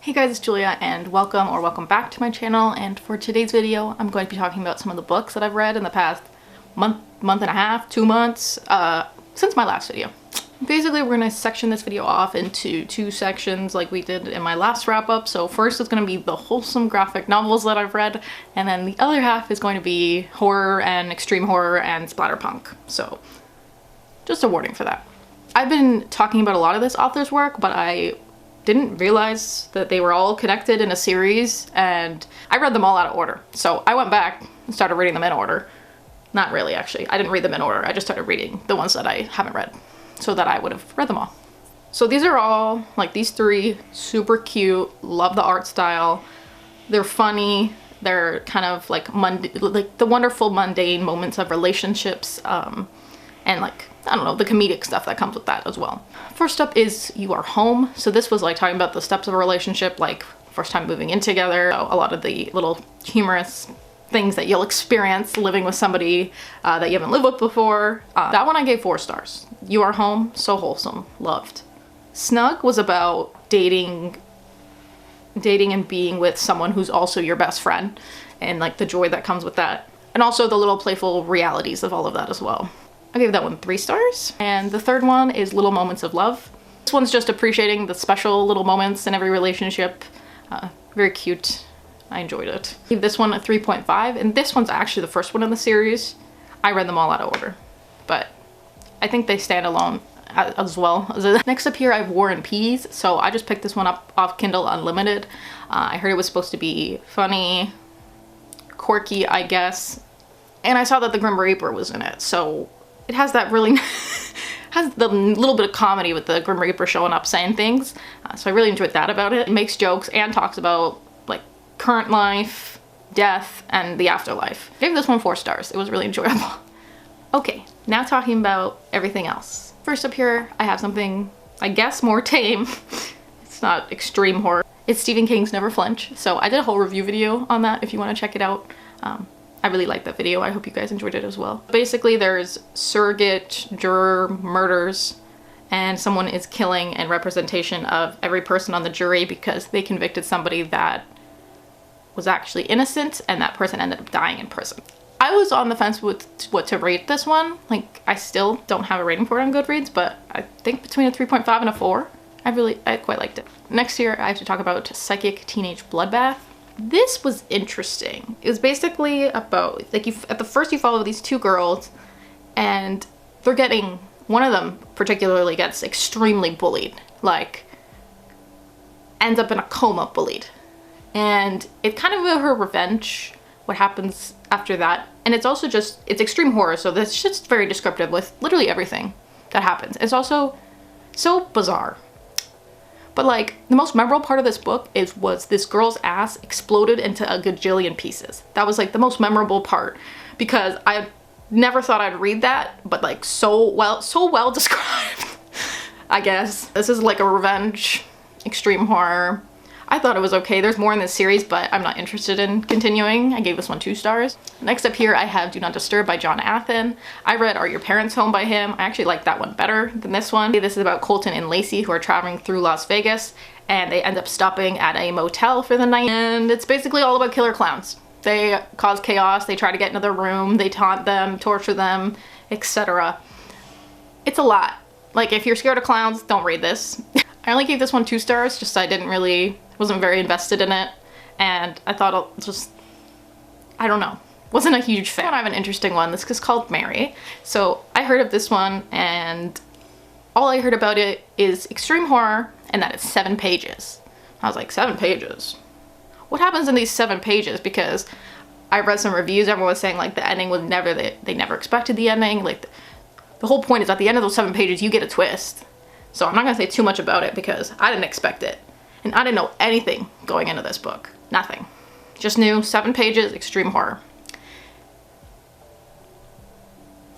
Hey guys, it's Julia and welcome back to my channel, and for today's video I'm going to be talking about some of the books that I've read in the past month and a half, 2 months, since my last video. Basically we're going to section this video off into two sections like we did in my last wrap up. So first it's going to be the wholesome graphic novels that I've read, and then the other half is going to be horror and extreme horror and splatterpunk. So just a warning for that. I've been talking about a lot of this author's work, but I didn't realize that they were all connected in a series, and I read them all out of order. So I went back and started reading them in order. Not really, actually. I didn't read them in order. I just started reading the ones that I haven't read so that I would have read them all. So these are all, like these three, super cute, love the art style. They're funny. They're kind of like the wonderful mundane moments of relationships, and like, I don't know, the comedic stuff that comes with that as well. First up is You Are Home. So this was like talking about the steps of a relationship, like first time moving in together, so a lot of the little humorous things that you'll experience living with somebody that you haven't lived with before. That one I gave 4 stars. You Are Home, so wholesome, loved. Snug was about dating and being with someone who's also your best friend, and like the joy that comes with that, and also the little playful realities of all of that as well. I gave that one 3 stars. And the third one is Little Moments of Love. This one's just appreciating the special little moments in every relationship. Very cute. I enjoyed it. I gave this one a 3.5, and this one's actually the first one in the series. I read them all out of order, but I think they stand alone as well. Next up here I have War and Peas. So I just picked this one up off Kindle Unlimited. I heard it was supposed to be funny, quirky, I guess, and I saw that the Grim Reaper was in it, so it has that really has the little bit of comedy with the Grim Reaper showing up saying things. So I really enjoyed that about it. It makes jokes and talks about like current life, death, and the afterlife. I gave this one 4 stars. It was really enjoyable. Okay, now talking about everything else. First up here, I have something, I guess, more tame. It's not extreme horror. It's Stephen King's Never Flinch. So I did a whole review video on that if you want to check it out. I really liked that video. I hope you guys enjoyed it as well. Basically, there's surrogate juror murders, and someone is killing in representation of every person on the jury because they convicted somebody that was actually innocent, and that person ended up dying in prison. I was on the fence with what to rate this one. Like, I still don't have a rating for it on Goodreads, but I think between a 3.5 and a 4. I quite liked it. Next here, I have to talk about Psychic Teenage Bloodbath. This was interesting. It was basically about, like, at the first you follow these 2 girls, and they're getting, one of them particularly gets extremely bullied, like ends up in a coma bullied. And it's kind of her revenge, what happens after that. And it's also just, it's extreme horror, so that's just very descriptive with literally everything that happens. It's also so bizarre. But like, the most memorable part of this book was this girl's ass exploded into a gajillion pieces. That was like the most memorable part, because I never thought I'd read that, but like so well described, I guess. This is like a revenge, extreme horror. I thought it was okay. There's more in this series, but I'm not interested in continuing. I gave this one 2 stars. Next up here, I have Do Not Disturb by John Athen. I read Are Your Parents Home by him. I actually like that one better than this one. This is about Colton and Lacey, who are traveling through Las Vegas, and they end up stopping at a motel for the night. And it's basically all about killer clowns. They cause chaos, they try to get into their room, they taunt them, torture them, etc. It's a lot. Like, if you're scared of clowns, don't read this. I only gave this one 2 stars, just I wasn't very invested in it, and I thought it just, I don't know, wasn't a huge fan. I have an interesting one. This is called Mary. So I heard of this one, and all I heard about it is extreme horror and that it's 7 pages. I was like, 7 pages? What happens in these 7 pages? Because I read some reviews, everyone was saying like the ending was never, they never expected the ending. Like the whole point is at the end of those 7 pages you get a twist. So I'm not gonna say too much about it because I didn't expect it. And I didn't know anything going into this book. Nothing. Just knew 7 pages, extreme horror.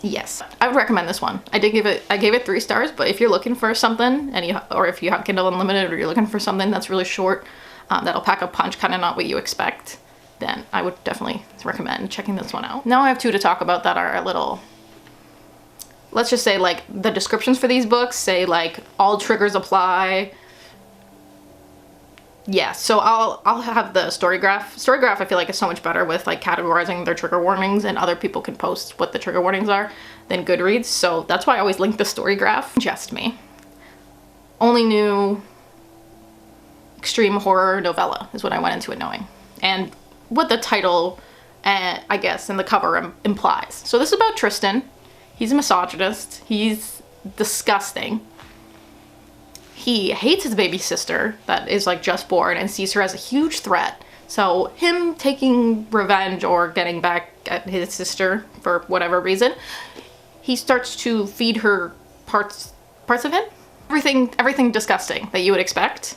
Yes, I would recommend this one. I gave it 3 stars, but if you're looking for something, or if you have Kindle Unlimited, or you're looking for something that's really short, that'll pack a punch, kind of not what you expect, then I would definitely recommend checking this one out. Now I have 2 to talk about that are a little, let's just say, like, the descriptions for these books say like all triggers apply, Yeah, so I'll have the story graph. Story graph I feel like is so much better with like categorizing their trigger warnings, and other people can post what the trigger warnings are than Goodreads. So that's why I always link the story graph. Just me. Only knew extreme horror novella is what I went into it knowing. And what the title, I guess, and the cover implies. So this is about Tristan. He's a misogynist. He's disgusting. He hates his baby sister that is like just born and sees her as a huge threat. So him taking revenge or getting back at his sister for whatever reason, he starts to feed her parts of him. Everything disgusting that you would expect.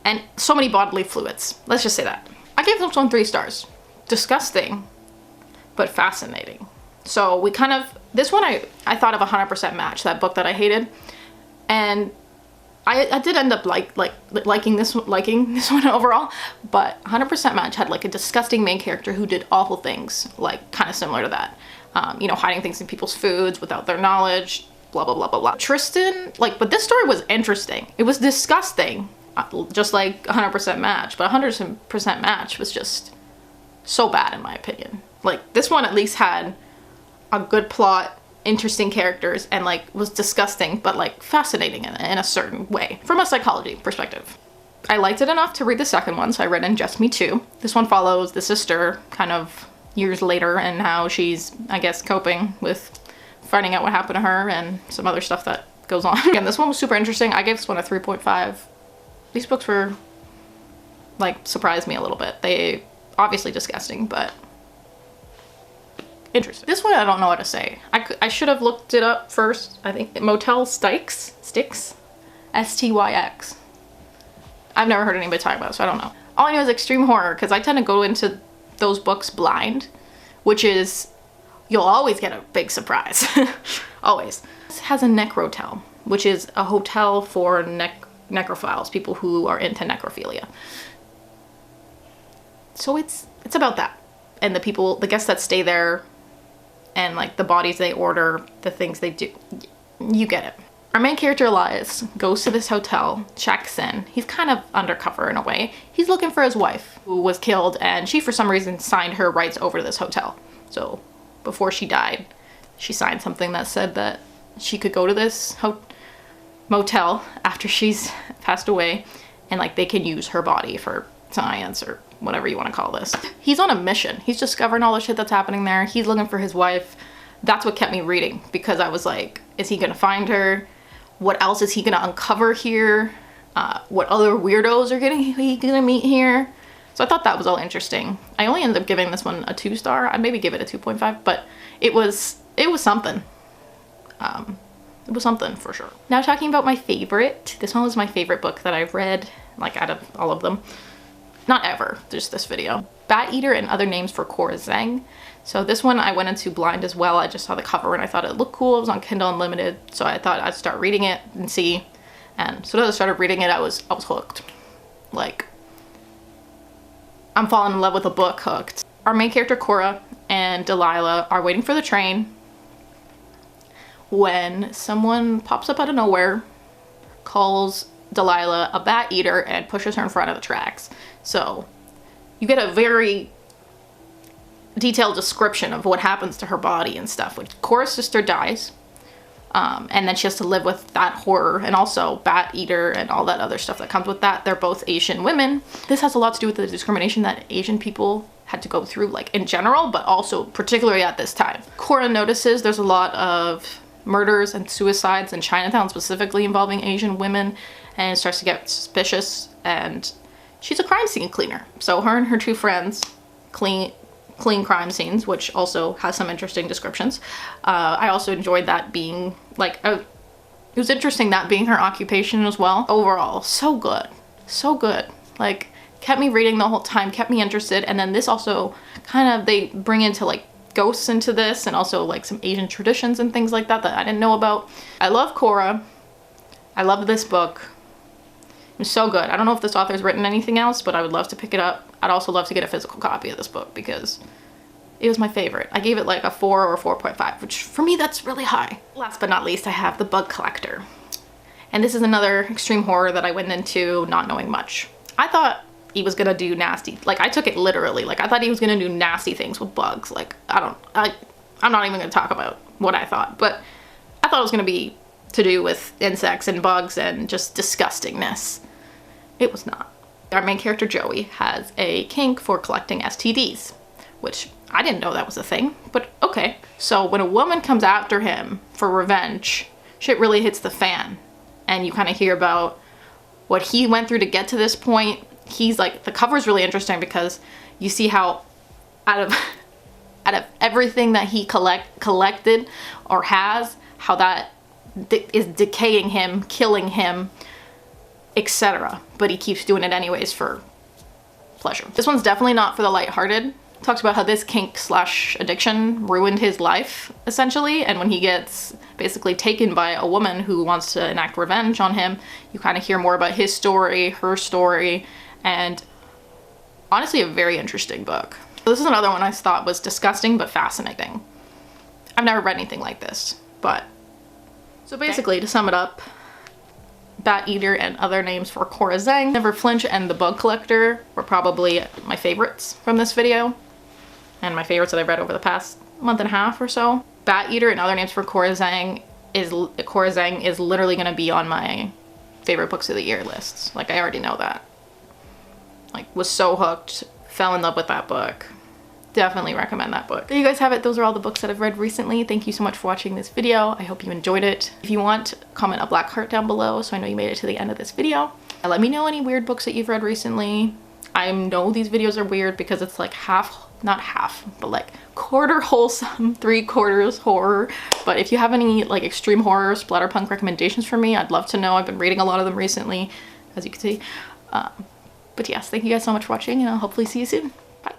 And so many bodily fluids. Let's just say that. I gave this one 3 stars. Disgusting, but fascinating. So we kind of, this one I thought of 100% Match, that book that I hated. And I did end up liking this one overall, but 100% Match had like a disgusting main character who did awful things, like kind of similar to that. You know, hiding things in people's foods without their knowledge, blah, blah, blah, blah, blah. Tristan, like, but this story was interesting. It was disgusting, just like 100% Match, but 100% Match was just so bad in my opinion. Like, this one at least had a good plot, interesting characters, and like was disgusting but like fascinating in a certain way from a psychology perspective. I liked it enough to read the second one, so I read In Just Me Too. This one follows the sister kind of years later and how she's, I guess, coping with finding out what happened to her and some other stuff that goes on. Again, this one was super interesting. I gave this one a 3.5. These books were like surprised me a little bit. They obviously disgusting, but interesting. This one I don't know what to say. I should have looked it up first. I think Motel Sticks? S-T-Y-X. I've never heard anybody talk about it, so I don't know. All I know is extreme horror, because I tend to go into those books blind, which is, you'll always get a big surprise. Always. This has a necrotel, which is a hotel for necrophiles, people who are into necrophilia. So it's about that. And the guests that stay there, and like the bodies they order, the things they do. You get it. Our main character, Elias, goes to this hotel, checks in. He's kind of undercover in a way. He's looking for his wife, who was killed, and she for some reason signed her rights over to this hotel. So before she died, she signed something that said that she could go to this motel after she's passed away, and like they can use her body for science or whatever you want to call this. He's on a mission. He's discovering all the shit that's happening there. He's looking for his wife. That's what kept me reading, because I was like, is he gonna find her? What else is he gonna uncover here? What other weirdos are he gonna meet here? So I thought that was all interesting. I only ended up giving this one a 2-star. I'd maybe give it a 2.5, but it was something. It was something for sure. Now talking about my favorite. This one was my favorite book that I've read, like out of all of them. Not ever, just this video. Bat Eater and Other Names for Cora Zhang. So this one I went into blind as well. I just saw the cover and I thought it looked cool. It was on Kindle Unlimited, so I thought I'd start reading it and see. And so as I started reading it, I was hooked. Like, I'm falling in love with a book hooked. Our main character Cora and Delilah are waiting for the train when someone pops up out of nowhere, calls Delilah a bat eater, and pushes her in front of the tracks. So you get a very detailed description of what happens to her body and stuff. Like, Cora's sister dies, and then she has to live with that horror and also bat eater and all that other stuff that comes with that. They're both Asian women. This has a lot to do with the discrimination that Asian people had to go through, like in general, but also particularly at this time. Cora notices there's a lot of murders and suicides in Chinatown, specifically involving Asian women, and starts to get suspicious, and she's a crime scene cleaner. So her and her 2 friends clean crime scenes, which also has some interesting descriptions. I also enjoyed that being like, it was interesting that being her occupation as well. Overall, so good. So good. Like, kept me reading the whole time, kept me interested. And then this also kind of, they bring into like ghosts into this, and also like some Asian traditions and things like that that I didn't know about. I love Cora. I love this book. It's so good. I don't know if this author's written anything else, but I would love to pick it up. I'd also love to get a physical copy of this book because it was my favorite. I gave it like a 4 or 4.5, which for me, that's really high. Last but not least, I have The Bug Collector. And this is another extreme horror that I went into not knowing much. I thought he was gonna do nasty, like I took it literally. Like I thought he was gonna do nasty things with bugs. Like I'm not even gonna talk about what I thought, but I thought it was gonna be to do with insects and bugs and just disgustingness. It was not. Our main character Joey has a kink for collecting STDs, which I didn't know that was a thing, but okay. So when a woman comes after him for revenge, shit really hits the fan. And you kind of hear about what he went through to get to this point. He's like, the cover is really interesting because you see how out of everything that he collected or has, how that is decaying him, killing him, etc. But he keeps doing it anyways for pleasure. This one's definitely not for the lighthearted. Talks about how this kink / addiction ruined his life, essentially, and when he gets basically taken by a woman who wants to enact revenge on him, you kind of hear more about his story, her story, and honestly a very interesting book. So this is another one I thought was disgusting but fascinating. I've never read anything like this, but so basically, to sum it up, Bat Eater and Other Names for Cora Zhang, Never Flinch, and The Bug Collector were probably my favorites from this video, and my favorites that I've read over the past month and a half or so. Bat Eater and Other Names for Cora Zhang is literally going to be on my favorite books of the year lists. Like, I already know that. Like, was so hooked, fell in love with that book. Definitely recommend that book. There you guys have it. Those are all the books that I've read recently. Thank you so much for watching this video. I hope you enjoyed it. If you want, comment a black heart down below so I know you made it to the end of this video. And let me know any weird books that you've read recently. I know these videos are weird because it's like not half, but like quarter wholesome, 3/4 horror. But if you have any like extreme horror splatterpunk recommendations for me, I'd love to know. I've been reading a lot of them recently, as you can see. But yes, thank you guys so much for watching, and I'll hopefully see you soon. Bye.